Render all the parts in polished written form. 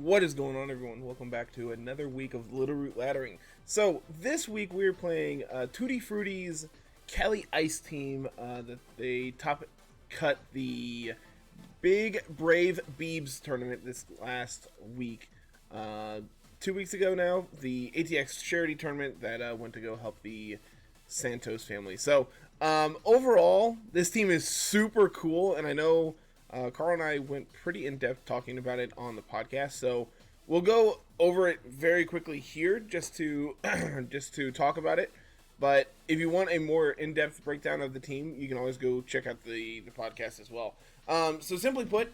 What is going on, everyone? Welcome back to another week of Littleroot Laddering. So, this week we're playing Tutti Frutti's Cali Ice team that they top cut the Big Brave Beebs tournament this last week. 2 weeks ago now, the ATX charity tournament that went to go help the Santos family. So, overall, this team is super cool, and I know Carl and I went pretty in-depth talking about it on the podcast, so we'll go over it very quickly here just to talk about it. But if you want a more in-depth breakdown of the team, you can always go check out the podcast as well. So simply put,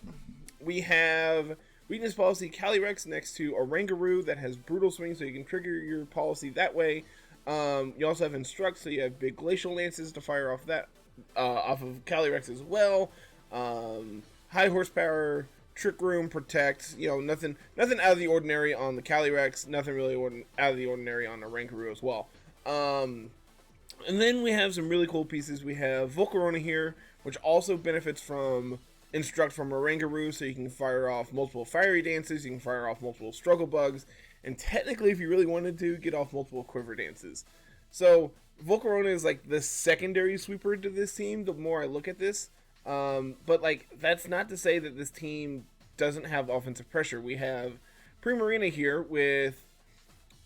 we have Weakness Policy Calyrex next to Orangaroo that has Brutal Swing, so you can trigger your policy that way. You also have Instruct, so you have big Glacial Lances to fire off that off of Calyrex as well. High horsepower, Trick Room, Protect, nothing out of the ordinary on the Calyrex, nothing really out of the ordinary on the Orangaroo as well. And then we have some really cool pieces. We have Volcarona here, which also benefits from Instruct from Orangaroo, so you can fire off multiple Fiery Dances, you can fire off multiple Struggle Bugs, and technically, if you really wanted to, get off multiple Quiver Dances. So, Volcarona is like the secondary sweeper to this team, the more I look at this. But that's not to say that this team doesn't have offensive pressure. We have Primarina here with,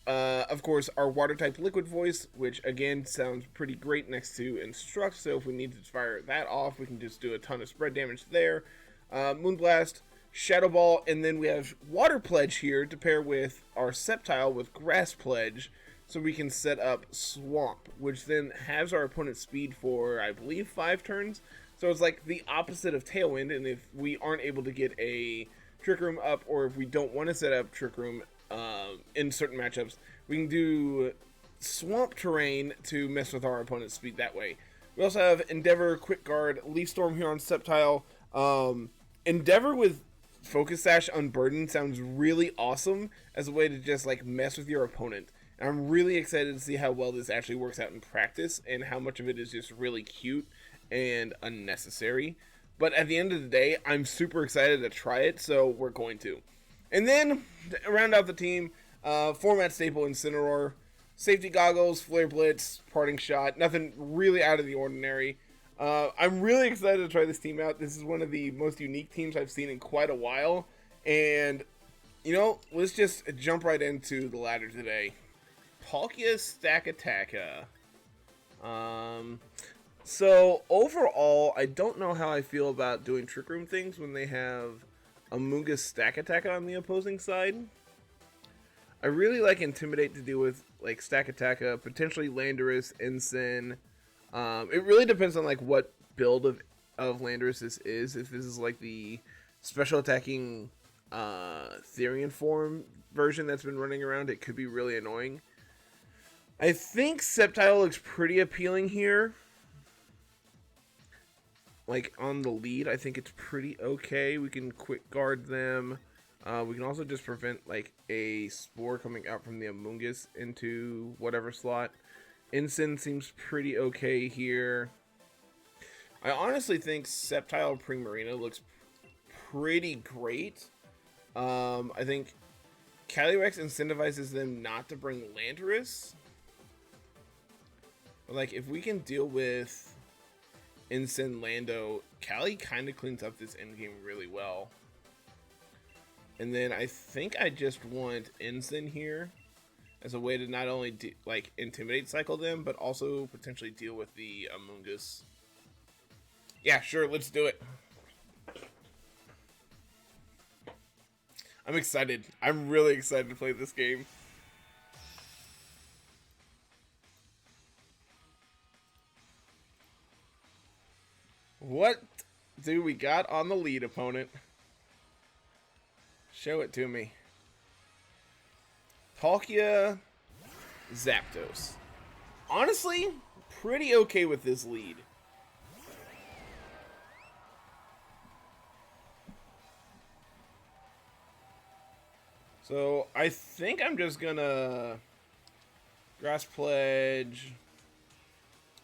of course, our Water-type Liquid Voice, which, again, sounds pretty great next to Instruct, so if we need to fire that off, we can just do a ton of spread damage there. Moonblast, Shadow Ball, and then we have Water Pledge here to pair with our Sceptile with Grass Pledge, so we can set up Swamp, which then halves our opponent's speed for, I believe, 5 turns. So it's like the opposite of Tailwind, and if we aren't able to get a Trick Room up, or if we don't want to set up Trick Room in certain matchups, we can do Swamp Terrain to mess with our opponent's speed that way. We also have Endeavor, Quick Guard, Leaf Storm here on Sceptile. Endeavor with Focus Sash Unburdened sounds really awesome as a way to just mess with your opponent. And I'm really excited to see how well this actually works out in practice, and how much of it is just really cute and unnecessary. But at the end of the day, I'm super excited to try it, so we're going to. And then, to round out the team, format staple Incineroar, Safety Goggles, Flare Blitz, Parting Shot, nothing really out of the ordinary. I'm really excited to try this team out. This is one of the most unique teams I've seen in quite a while. And, let's just jump right into the ladder today. Palkia Stakataka. So, overall, I don't know how I feel about doing Trick Room things when they have Amoonguss Stakataka on the opposing side. I really like Intimidate to deal with, Stakataka, potentially Landorus, Ensign. It really depends on, what build of Landorus this is. If this is, the special attacking Therian form version that's been running around, it could be really annoying. I think Sceptile looks pretty appealing here. On the lead, I think it's pretty okay. We can quick guard them. We can also just prevent, a Spore coming out from the Amoonguss into whatever slot. Ensign seems pretty okay here. I honestly think Sceptile Primarina looks pretty great. I think Calyrex incentivizes them not to bring Landorus. But, if we can deal with Ensign Lando, Cali kind of cleans up this endgame really well. And then I think I just want Ensign here as a way to not only Intimidate cycle them, but also potentially deal with the Amoonguss. Yeah, sure, let's do it. I'm excited. I'm really excited to play this game. What do we got on the lead, opponent? Show it to me. Palkia, Zapdos. Honestly, pretty okay with this lead. So, I think I'm just gonna Grass Pledge,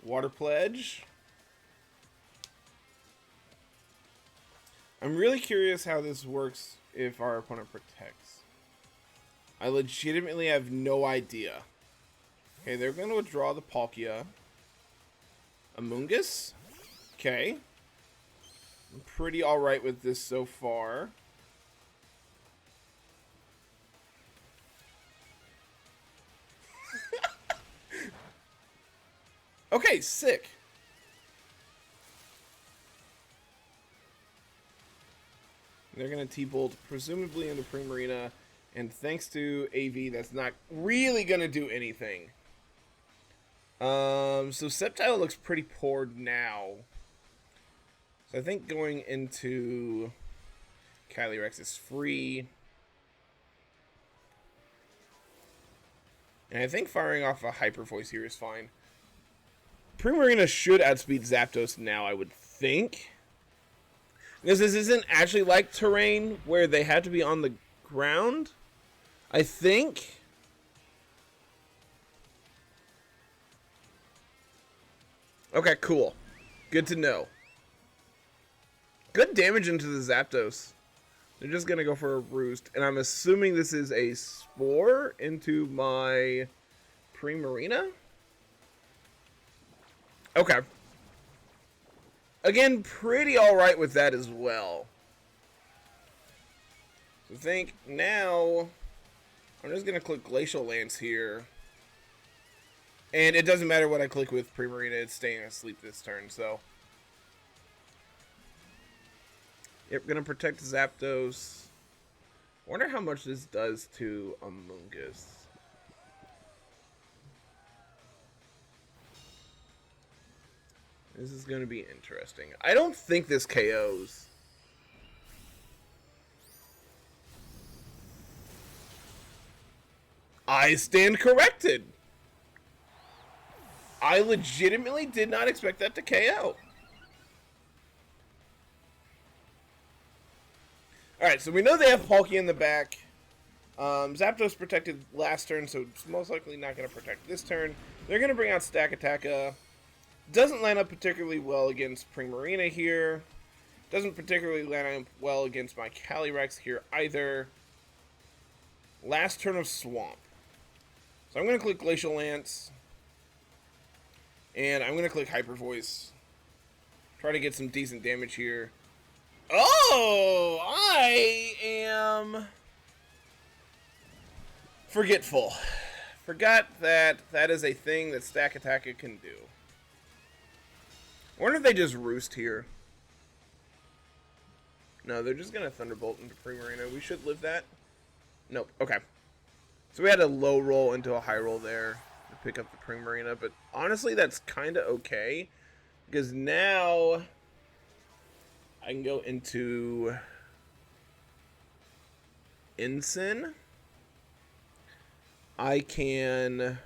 Water Pledge. I'm really curious how this works if our opponent protects? I legitimately have no idea. Okay, they're going to withdraw the Palkia. Amoonguss? Okay. I'm pretty alright with this so far. Okay, sick. They're going to T-Bolt, presumably into Primarina. And thanks to AV, that's not really going to do anything. So Sceptile looks pretty poor now. So I think going into Calyrex is free. And I think firing off a Hyper Voice here is fine. Primarina should outspeed Zapdos now, I would think. Because this isn't actually like terrain where they had to be on the ground, I think. Okay, cool. Good to know. Good damage into the Zapdos. They're just going to go for a Roost. And I'm assuming this is a Spore into my Primarina. Okay. Again, pretty alright with that as well. So I think now I'm just going to click Glacial Lance here. And it doesn't matter what I click with Primarina, it's staying asleep this turn, so. Yep, gonna protect Zapdos. Wonder how much this does to Amoonguss. This is gonna be interesting. I don't think this KOs. I stand corrected. I legitimately did not expect that to KO. Alright, so we know they have Palkia in the back. Zapdos protected last turn, so it's most likely not going to protect this turn. They're going to bring out Stakataka. Doesn't line up particularly well against Primarina here. Doesn't particularly line up well against my Calyrex here either. Last turn of Swamp. So I'm going to click Glacial Lance. And I'm going to click Hyper Voice. Try to get some decent damage here. Oh, I am forgetful. Forgot that that is a thing that Stakataka can do. I wonder if they just Roost here. No, they're just going to Thunderbolt into Primarina. We should live that. Nope. Okay. So we had a low roll into a high roll there to pick up the Primarina. But honestly, that's kind of okay. Because now I can go into Ensign. I can...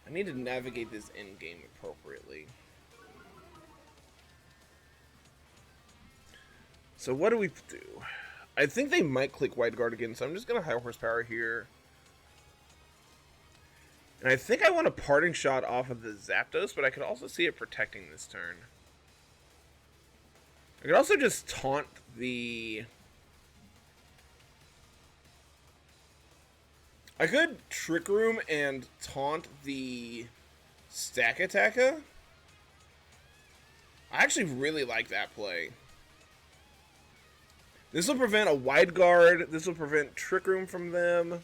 I need to navigate this end game appropriately. So what do we do? I think they might click Wide Guard again, so I'm just going to High Horsepower here. And I think I want a Parting Shot off of the Zapdos, but I could also see it protecting this turn. I could also just taunt the... I could Trick Room and taunt the Stakataka. I actually really like that play. This will prevent a Wide Guard. This will prevent Trick Room from them.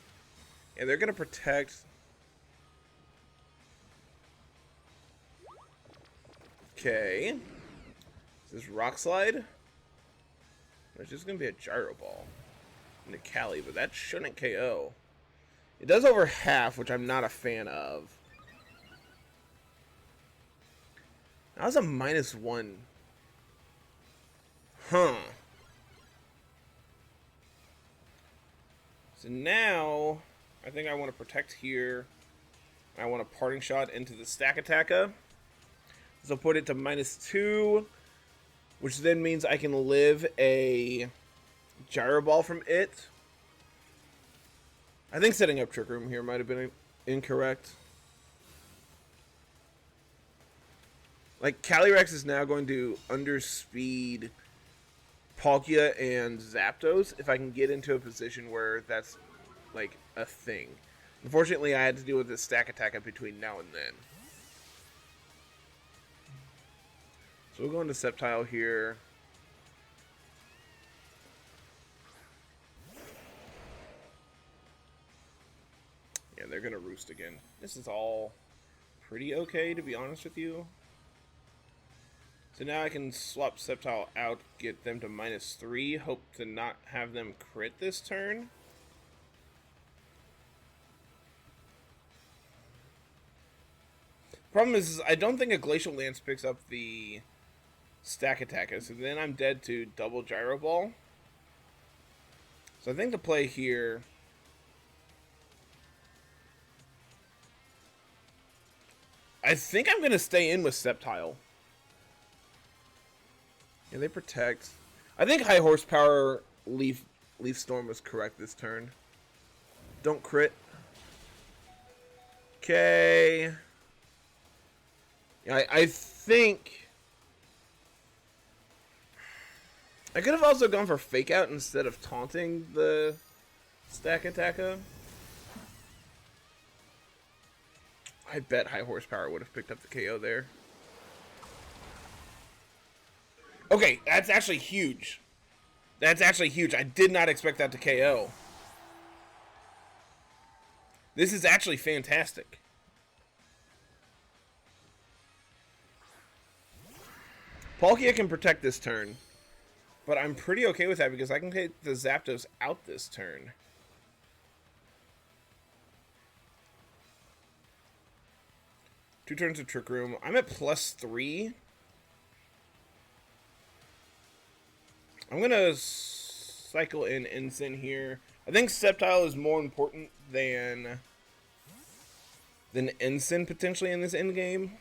And they're going to protect... Okay. Is this Rock Slide? It's just going to be a Gyro Ball into Cali, but that shouldn't KO. It does over half, which I'm not a fan of. That was a -1. Huh. So now, I think I want to protect here. I want a Parting Shot into the Stakataka. So put it to -2, which then means I can live a Gyro Ball from it. I think setting up Trick Room here might have been incorrect. Like, Calyrex is now going to underspeed Palkia and Zapdos if I can get into a position where that's, like, a thing. Unfortunately, I had to deal with this stack attack in between now and then. So we'll go into Sceptile here. Yeah, they're going to roost again. This is all pretty okay, to be honest with you. So now I can swap Sceptile out, get them to -3, hope to not have them crit this turn. Problem is I don't think a Glacial Lance picks up the stack attacker, so then I'm dead to double Gyro Ball. So I think the play here... I think I'm going to stay in with Sceptile. Yeah, they protect. I think High Horsepower Leaf Storm was correct this turn. Don't crit. Okay. Yeah, I think... I could have also gone for Fake Out instead of taunting the stack attacker. I bet High Horsepower would have picked up the KO there. Okay, that's actually huge. That's actually huge. I did not expect that to KO. This is actually fantastic. Palkia can protect this turn, but I'm pretty okay with that because I can take the Zapdos out this turn. Two turns of Trick Room. I'm at +3. I'm going to cycle in Ensign here. I think Sceptile is more important than Ensign potentially in this endgame.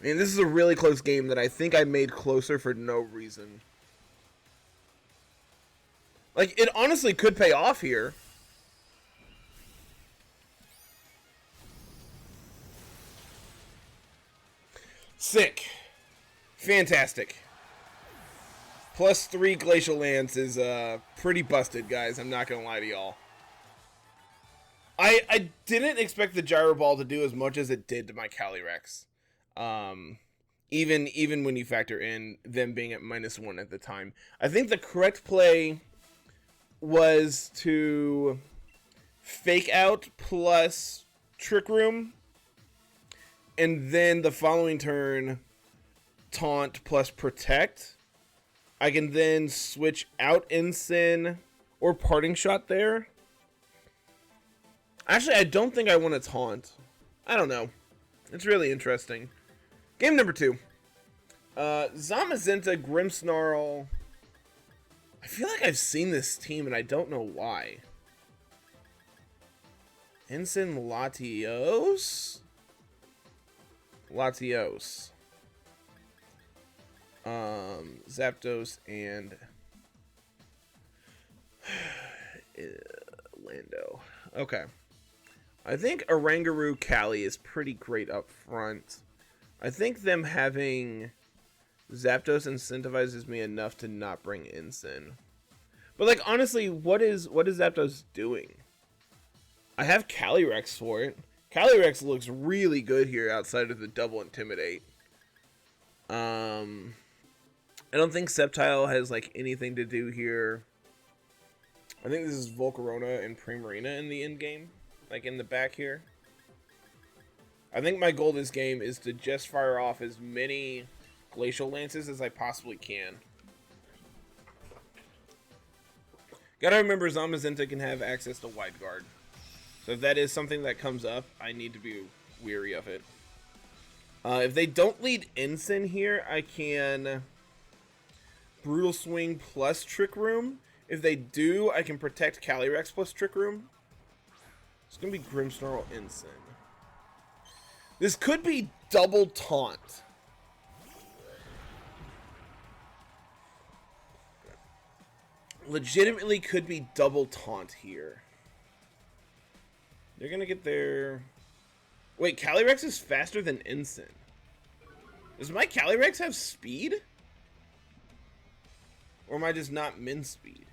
I mean, this is a really close game that I think I made closer for no reason. Like, it honestly could pay off here. Sick. Fantastic. +3 Glacial Lance is pretty busted, guys. I'm not going to lie to y'all. I didn't expect the Gyro Ball to do as much as it did to my Calyrex. Even when you factor in them being at -1 at the time. I think the correct play was to Fake Out plus Trick Room. And then the following turn, Taunt plus Protect. I can then switch out Ensign or Parting Shot there. Actually, I don't think I want to Taunt. I don't know. It's really interesting. Game number 2. Zamazenta, Grimmsnarl. I feel like I've seen this team and I don't know why. Ensign, Latios? Latios. Zapdos and Lando. Okay. I think Oranguru Cali is pretty great up front. I think them having Zapdos incentivizes me enough to not bring Ensign. But like honestly, what is Zapdos doing? I have Calyrex for it. Calyrex looks really good here outside of the double Intimidate. I don't think Sceptile has like anything to do here. I think this is Volcarona and Primarina in the end game, like in the back here. I think my goal this game is to just fire off as many Glacial Lances as I possibly can. Gotta remember Zamazenta can have access to Wide Guard. So if that is something that comes up, I need to be weary of it. If they don't lead Ensign here, I can Brutal Swing plus Trick Room. If they do, I can protect Calyrex plus Trick Room. It's going to be Grimmsnarl Ensign. This could be double Taunt. Legitimately could be double Taunt here. They're gonna get their... Wait, Calyrex is faster than Ensign. Does my Calyrex have speed? Or am I just not min speed?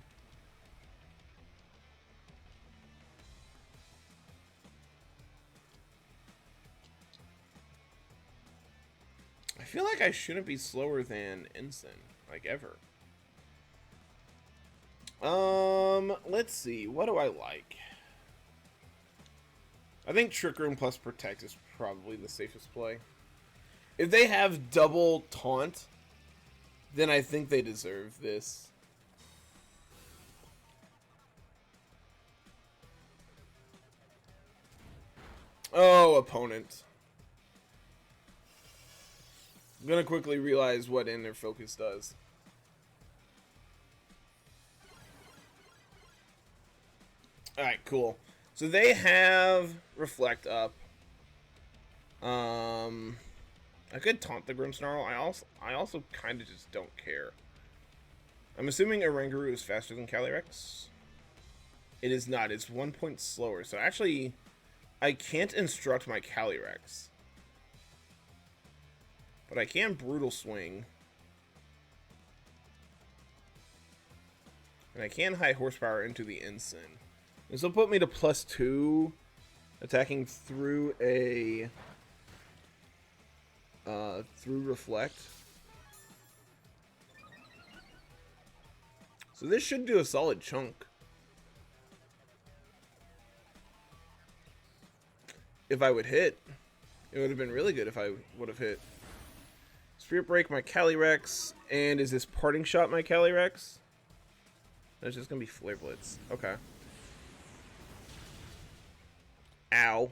I feel like I shouldn't be slower than Ensign, like ever. Let's see. What do I like? I think Trick Room plus Protect is probably the safest play. If they have double Taunt, then I think they deserve this. Oh, opponent. I'm gonna quickly realize what In Their Focus does. Alright, cool. So they have Reflect up. I could taunt the Grimmsnarl. I also kind of just don't care. I'm assuming Oranguru is faster than Calyrex. It is not. It's 1 point slower. So actually, I can't instruct my Calyrex. But I can Brutal Swing. And I can High Horsepower into the Ensign. This will put me to +2 attacking through a... through Reflect. So this should do a solid chunk. If I would hit. It would have been really good if I would have hit. Spirit Break my Calyrex. And is this Parting Shot my Calyrex? That's just going to be Flare Blitz. Okay. Ow.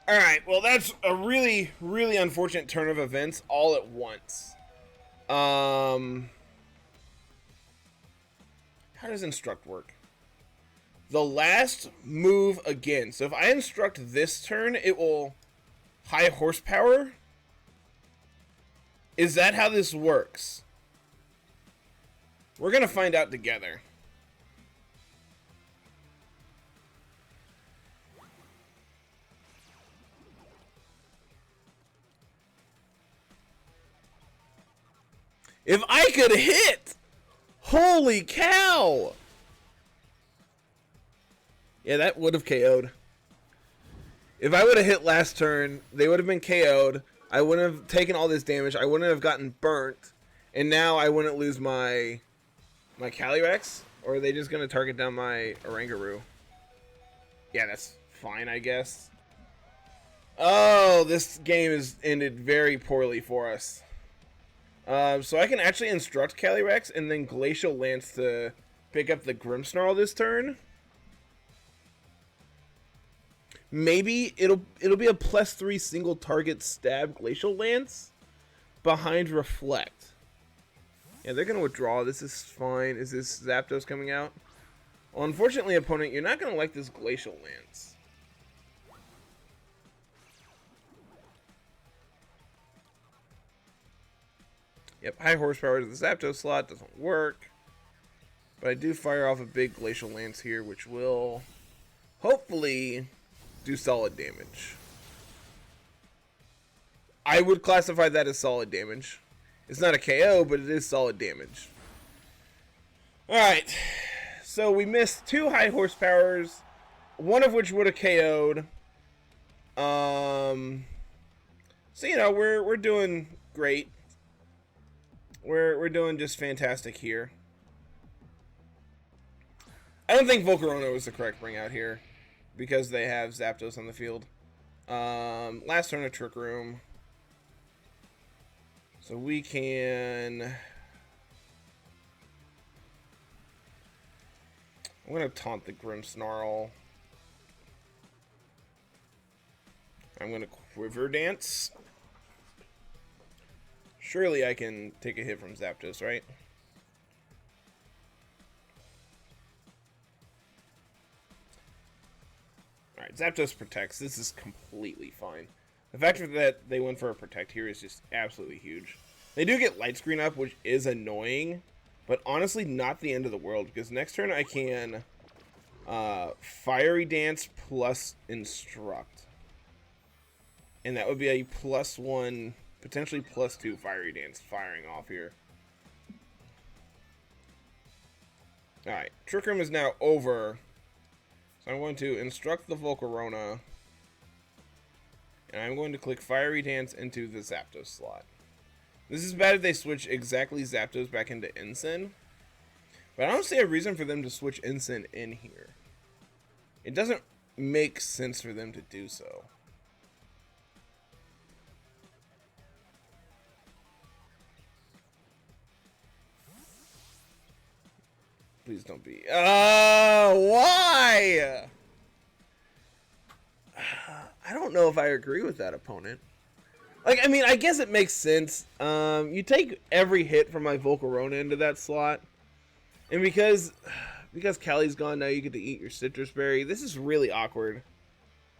Alright, well that's a really, really unfortunate turn of events all at once. How does Instruct work? The last move again. So if I instruct this turn, it will High Horsepower? Is that how this works? We're gonna find out together. If I could hit! Holy cow! Yeah, that would have KO'd. If I would have hit last turn, they would have been KO'd. I wouldn't have taken all this damage. I wouldn't have gotten burnt. And now I wouldn't lose my Calyrex. Or are they just going to target down my Oranguru? Yeah, that's fine, I guess. Oh, this game has ended very poorly for us. So I can actually instruct Calyrex and then Glacial Lance to pick up the Grimmsnarl this turn. Maybe it'll be a +3 single target stab Glacial Lance behind Reflect. Yeah, they're gonna withdraw. This is fine. Is this Zapdos coming out? Well, unfortunately, opponent, you're not gonna like this Glacial Lance. Yep, High Horsepower to the Zapdos slot doesn't work. But I do fire off a big Glacial Lance here, which will hopefully do solid damage. I would classify that as solid damage. It's not a KO, but it is solid damage. Alright, so we missed 2 High Horsepowers, one of which would have KO'd. So, you know, we're doing great. We're doing just fantastic here. I don't think Volcarona was the correct bring out here because they have Zapdos on the field. Last turn of Trick Room. So we can... I'm going to taunt the Grimmsnarl. I'm going to Quiver Dance. Surely I can take a hit from Zapdos, right? Alright, Zapdos protects. This is completely fine. The fact that they went for a protect here is just absolutely huge. They do get Light Screen up, which is annoying, but honestly not the end of the world, because next turn I can Fiery Dance plus Instruct. And that would be a +1, potentially +2 Fiery Dance firing off here. Alright, Trick Room is now over. So I'm going to instruct the Volcarona. And I'm going to click Fiery Dance into the Zapdos slot. This is bad if they switch exactly Zapdos back into Ensign. But I don't see a reason for them to switch Ensign in here. It doesn't make sense for them to do so. Please don't be. Why? I don't know if I agree with that opponent. Like, I mean, I guess it makes sense. You take every hit from my Volcarona into that slot. And because Callie's gone, now you get to eat your Citrus Berry. This is really awkward.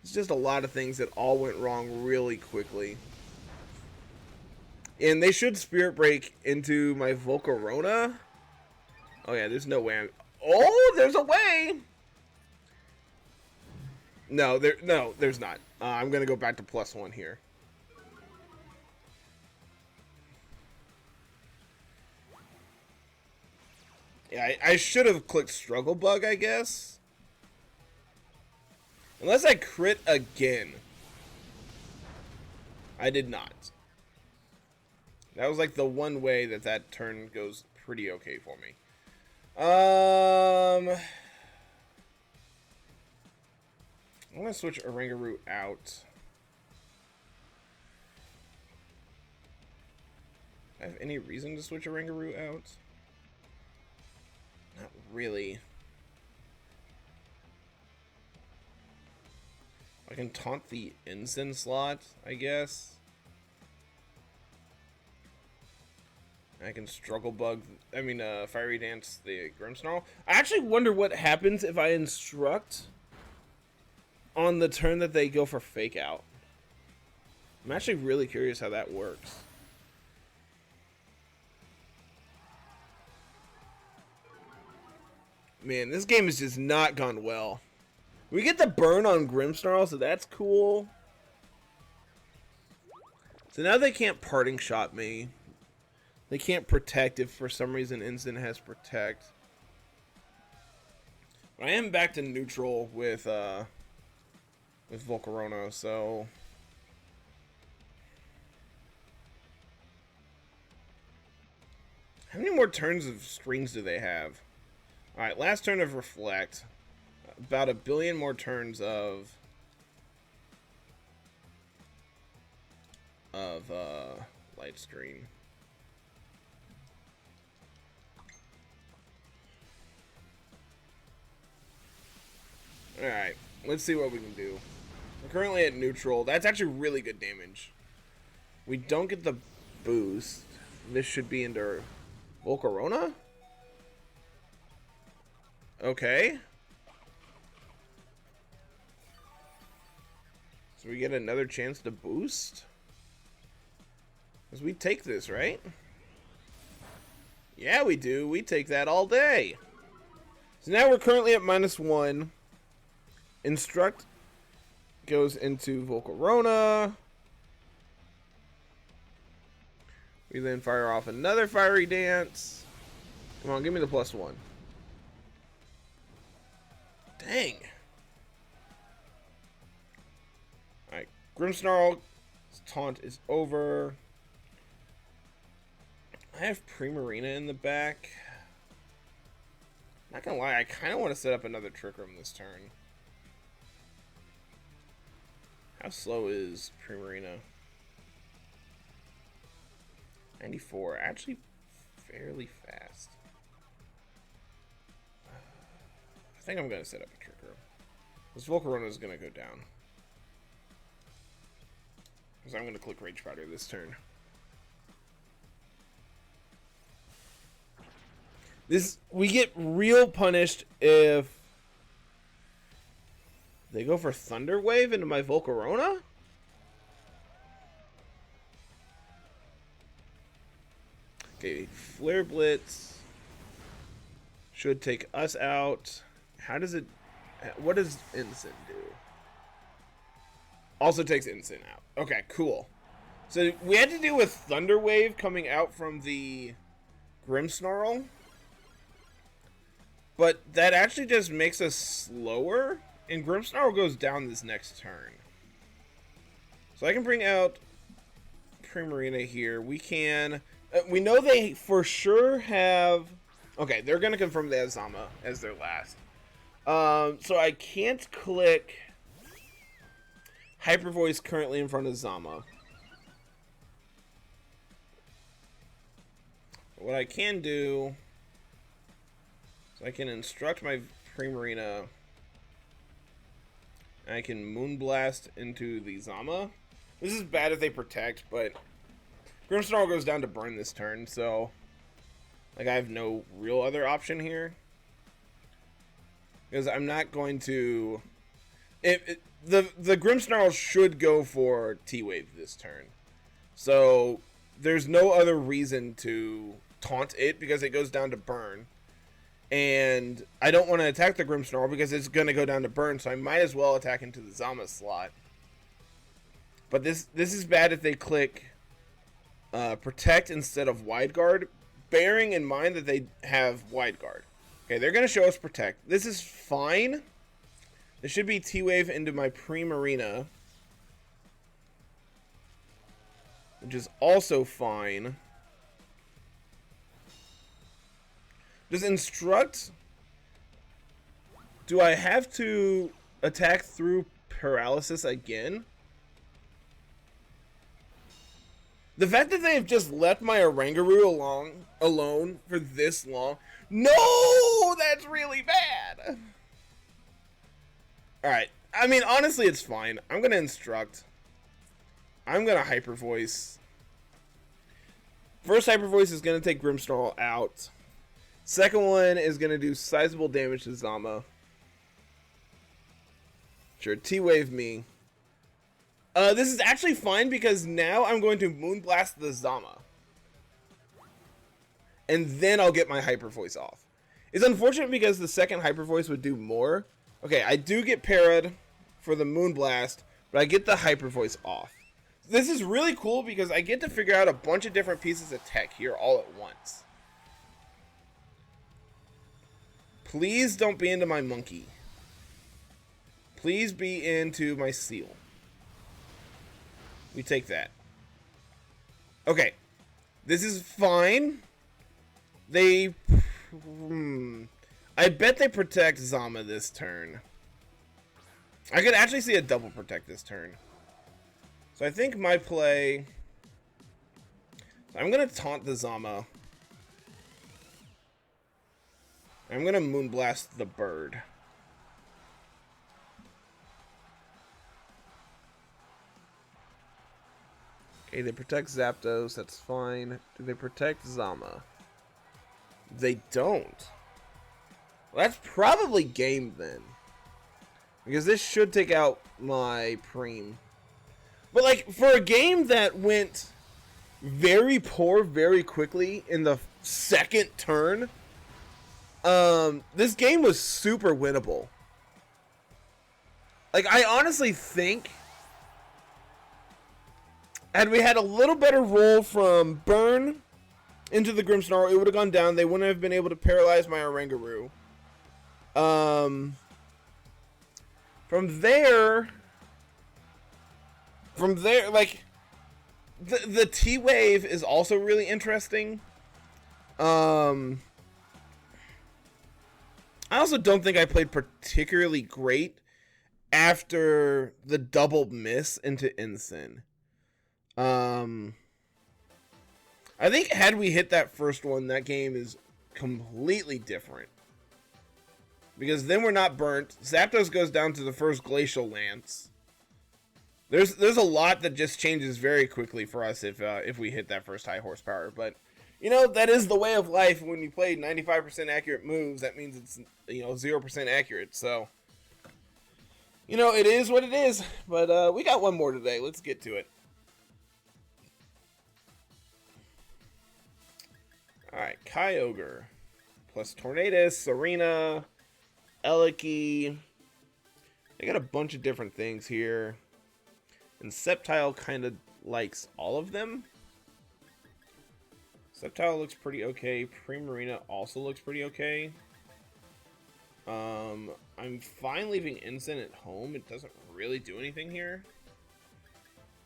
It's just a lot of things that all went wrong really quickly. And they should Spirit Break into my Volcarona. Oh yeah, there's no way. Oh, there's a way. No, there's not. I'm gonna go back to +1 here. Yeah, I should have clicked Struggle Bug, I guess. Unless I crit again. I did not. That was like the one way that turn goes pretty okay for me. I'm gonna switch Oranguru out. I have any reason to switch Oranguru out? Not really. I can taunt the Ensign slot, I guess. I can Struggle Bug, Fiery Dance the Grimmsnarl. I actually wonder what happens if I instruct on the turn that they go for Fake Out. I'm actually really curious how that works. Man, this game has just not gone well. We get the burn on Grimmsnarl, so that's cool. So now they can't Parting Shot me. They can't Protect if for some reason Ensign has Protect. But I am back to neutral with Volcarona, so how many more turns of screens do they have? Alright, last turn of Reflect. About 1 billion more turns of Light Screen. Alright, let's see what we can do. We're currently at neutral. That's actually really good damage. We don't get the boost. This should be into Volcarona? Okay. So we get another chance to boost? Because we take this, right? Yeah, we do. We take that all day. So now we're currently at -1. Instruct goes into Volcarona. We then fire off another Fiery Dance. Come on, give me the +1. Dang. Alright, Grimmsnarl's taunt is over. I have Primarina in the back. Not gonna lie, I kind of want to set up another Trick Room this turn. How slow is Primarina? 94. Actually, fairly fast. I think I'm going to set up a Trick Room. This Volcarona is going to go down. So I'm going to click Rage Powder this turn. We get real punished if they go for Thunder Wave into my Volcarona? Okay, Flare Blitz should take us out. How does it What does Ensign do? Also takes Ensign out. Okay, cool. So we had to deal with Thunder Wave coming out from the Grimmsnarl. But that actually just makes us slower. And Grimmsnarl goes down this next turn. So I can bring out Primarina here. We can... we know they for sure have... Okay, they're going to confirm they have Zama as their last. So I can't click Hyper Voice currently in front of Zama. What I can do is I can instruct my Primarina. And I can Moonblast into the Zama. This is bad if they protect, but Grimmsnarl goes down to burn this turn, so like I have no real other option here. Because I'm not going to... the Grimmsnarl should go for T-Wave this turn. So there's no other reason to taunt it because it goes down to burn. And I don't want to attack the Grimmsnarl because it's going to go down to burn, so I might as well attack into the Zama slot. But this is bad if they click Protect instead of Wide Guard, bearing in mind that they have Wide Guard. Okay, they're going to show us Protect. This is fine. This should be T-Wave into my Primarina, which is also fine. Does Instruct... Do I have to attack through Paralysis again? The fact that they have just left my Oranguru alone for this long... No! That's really bad! Alright. I mean, honestly, it's fine. I'm going to Instruct. I'm going to Hyper Voice. First Hyper Voice is going to take Grimmsnarl out. Second one is going to do sizable damage to Zama. Sure, T-Wave me. This is actually fine because now I'm going to Moonblast the Zama. And then I'll get my Hyper Voice off. It's unfortunate because the second Hyper Voice would do more. Okay, I do get parried for the Moonblast, but I get the Hyper Voice off. This is really cool because I get to figure out a bunch of different pieces of tech here all at once. Please don't be into my monkey. Please be into my seal. We take that. Okay. This is fine. They... I bet they protect Zama this turn. I could actually see a double protect this turn. So I think my play... I'm going to taunt the Zama. I'm going to Moonblast the bird. Okay, they protect Zapdos. That's fine. Do they protect Zama? They don't. Well, that's probably game then. Because this should take out my Preem. But like, for a game that went very poor very quickly in the second turn... this game was super winnable. Like, I honestly think had we had a little better roll from Burn into the Grimmsnarl, it would have gone down. They wouldn't have been able to paralyze my Oranguru. From there, like, the T-Wave is also really interesting. I also don't think I played particularly great after the double miss into Ensign. I think had we hit that first one, that game is completely different. Because then we're not burnt. Zapdos goes down to the first Glacial Lance. There's a lot that just changes very quickly for us if we hit that first high horsepower. But, you know, that is the way of life. When you play 95% accurate moves, that means it's, 0% accurate. So, it is what it is. But we got one more today. Let's get to it. Alright, Kyogre. Plus Tornadus, Serena, Eliki, They got a bunch of different things here. And Sceptile kind of likes all of them. Sceptile looks pretty okay. Primarina also looks pretty okay. I'm fine leaving Ensign at home. It doesn't really do anything here.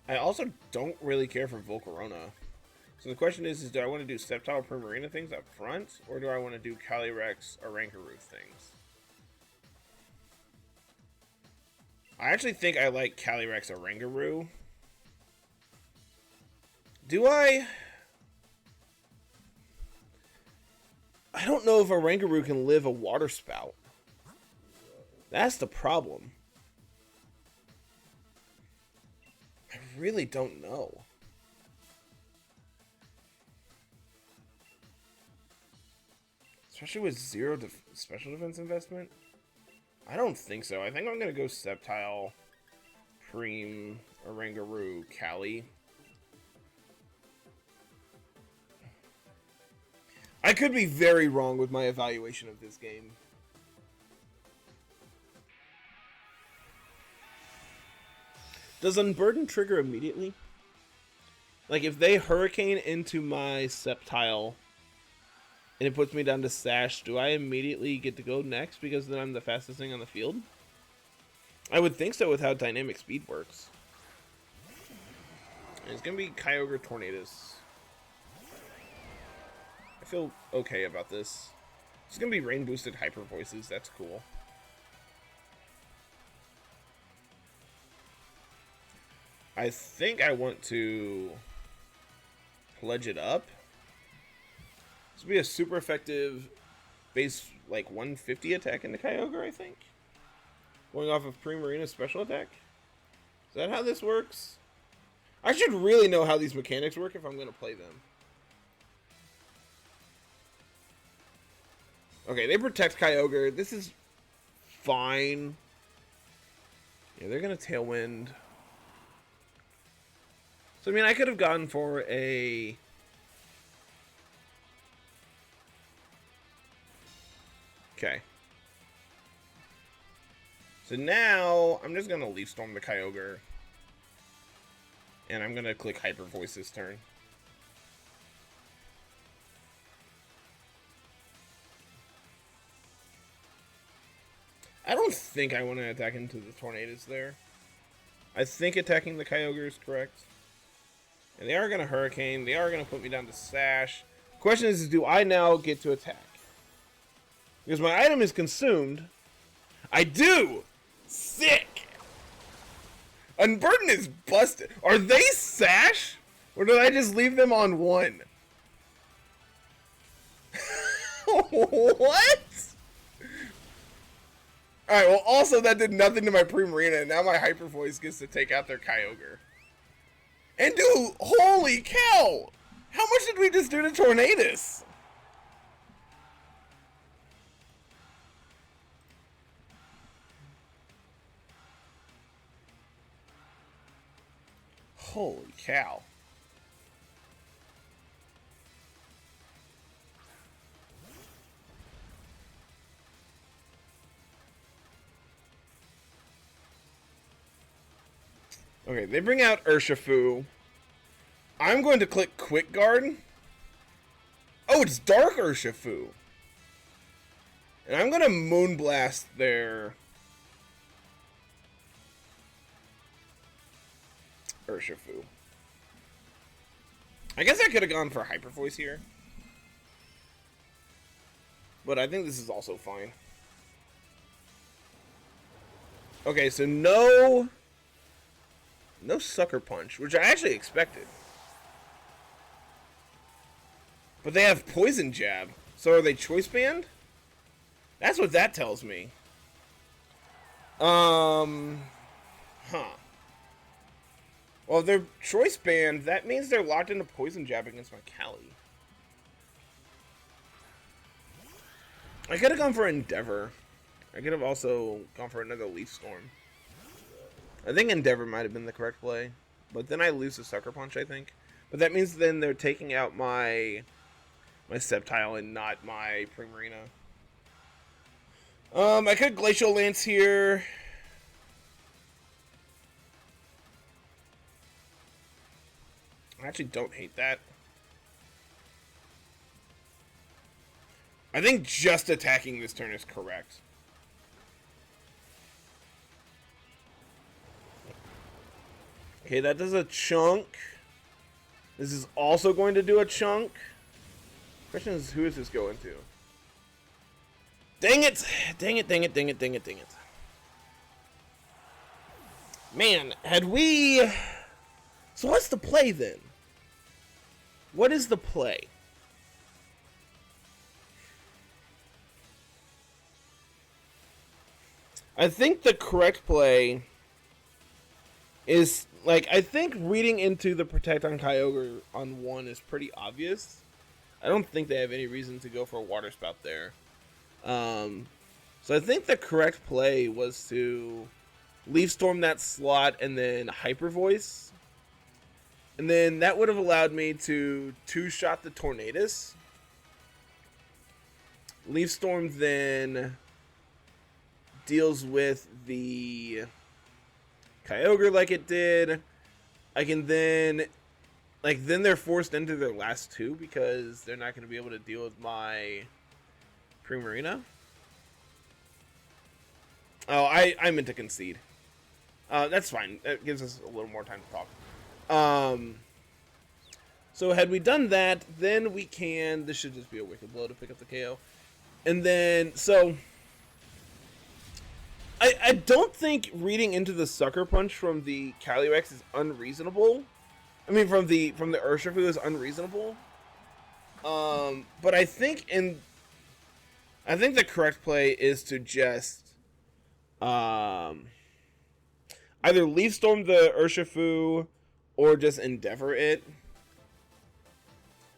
I also don't really care for Volcarona. So the question is do I want to do Sceptile Primarina things up front, or do I want to do Calyrex Arankaroof things? I actually think I like Calyrex Arankaroo. Do I? I don't know if Arankaroo can live a water spout. That's the problem. I really don't know. Especially with 0 special defense investment? I don't think so. I think I'm going to go Sceptile, Preem, Arankaroo, Cali. I could be very wrong with my evaluation of this game. Does Unburden trigger immediately? Like, if they Hurricane into my Sceptile and it puts me down to Sash, do I immediately get to go next because then I'm the fastest thing on the field? I would think so with how Dynamic Speed works. And it's going to be Kyogre Tornadus. I feel okay about this. It's going to be Rain Boosted Hyper Voices. That's cool. I think I want to pledge it up. This will be a super effective base, like 150 attack into Kyogre, I think. Going off of Primarina's special attack. Is that how this works? I should really know how these mechanics work if I'm going to play them. Okay, they protect Kyogre. This is fine. Yeah, they're going to Tailwind. So, I mean, I could have gone for a... Okay. So now, I'm just going to Leaf Storm the Kyogre. And I'm going to click Hyper Voice this turn. I don't think I want to attack into the Tornadus there. I think attacking the Kyogre is correct. And they are going to Hurricane. They are going to put me down to Sash. Question is, do I now get to attack? Because my item is consumed. I do! Sick! Unburden is busted. Are they Sash? Or did I just leave them on 1? What? Alright, well, also that did nothing to my Primarina, and now my Hyper Voice gets to take out their Kyogre. And dude, holy cow! How much did we just do to Tornadus? Holy cow. Okay, they bring out Urshifu. I'm going to click Quick Guard. Oh, it's Dark Urshifu. And I'm going to Moonblast their Urshifu. I guess I could have gone for Hyper Voice here. But I think this is also fine. Okay, so no Sucker Punch, which I actually expected. But they have Poison Jab. So are they Choice Band? That's what that tells me. Huh. Well, if they're Choice Band, that means they're locked into Poison Jab against my Cali. I could have gone for Endeavor. I could have also gone for another Leaf Storm. I think Endeavor might have been the correct play. But then I lose the Sucker Punch, I think. But that means then they're taking out my Sceptile and not my Primarina. I could Glacial Lance here. I actually don't hate that. I think just attacking this turn is correct. Okay, that does a chunk. This is also going to do a chunk. Question is, who is this going to? Dang it! Dang it, dang it, dang it, dang it, dang it. Man, had we... So what's the play then? What is the play? I think the correct play is, like, I think reading into the Protect on Kyogre on 1 is pretty obvious. I don't think they have any reason to go for a Water Spout there. So I think the correct play was to Leaf Storm that slot and then Hyper Voice. And then that would have allowed me to two-shot the Tornadus. Leaf Storm then deals with the Kyogre like it did. I can then, like, then they're forced into their last 2 because they're not going to be able to deal with my Primarina. Oh, I meant to concede. That's fine. That gives us a little more time to talk. So had we done that, then we can... This should just be a Wicked Blow to pick up the KO. And then, so... I don't think reading into the Sucker Punch from the Calyrex is unreasonable. I mean, from the Urshifu is unreasonable. But I think the correct play is to just either Leaf Storm the Urshifu or just Endeavor it.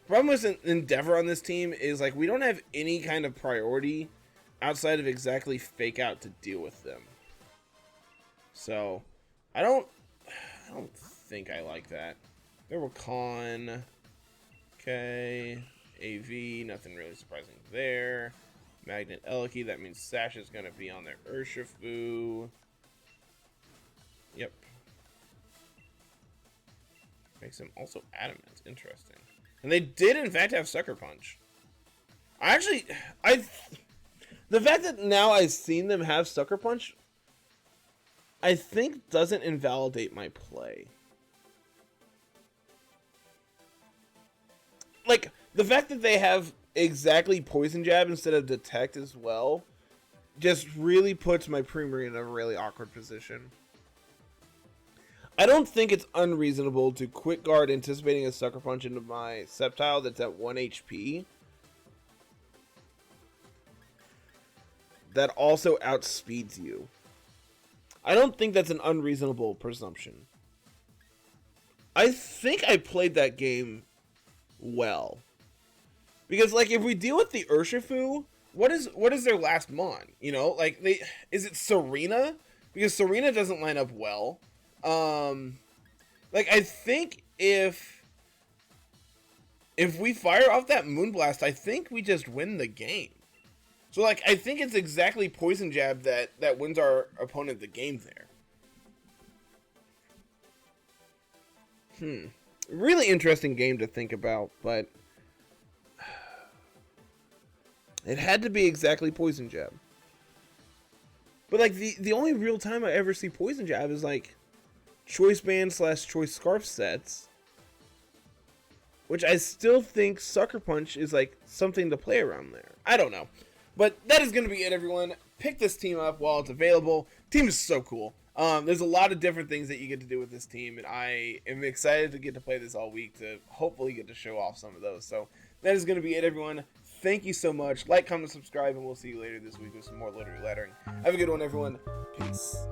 The problem with Endeavor on this team is, like, we don't have any kind of priority outside of exactly Fake Out to deal with them. So, I don't think I like that. There were Con. Okay. AV, nothing really surprising there. Magnet Eliki, that means Sash is going to be on their Urshifu. Yep. Makes him also adamant. Interesting. And they did, in fact, have Sucker Punch. The fact that now I've seen them have Sucker Punch, I think doesn't invalidate my play. Like, the fact that they have exactly Poison Jab instead of Detect as well just really puts my Primarina in a really awkward position. I don't think it's unreasonable to Quick Guard anticipating a Sucker Punch into my Sceptile that's at 1 HP. That also outspeeds you. I don't think that's an unreasonable presumption. I think I played that game well. Because, like, if we deal with the Urshifu, what is their last Mon? You know, like, is it Serena? Because Serena doesn't line up well. Like, I think if we fire off that Moonblast, I think we just win the game. So, like, I think it's exactly Poison Jab that wins our opponent the game there. Really interesting game to think about, but it had to be exactly Poison Jab. But, like, the only real time I ever see Poison Jab is, like, Choice Band / Choice Scarf sets, which I still think Sucker Punch is, like, something to play around there. I don't know. But that is going to be it, everyone. Pick this team up while it's available. Team is so cool. There's a lot of different things that you get to do with this team, and I am excited to get to play this all week to hopefully get to show off some of those. So that is going to be it, everyone. Thank you so much. Like, comment, subscribe, and we'll see you later this week with some more Littleroot lettering. Have a good one, everyone. Peace.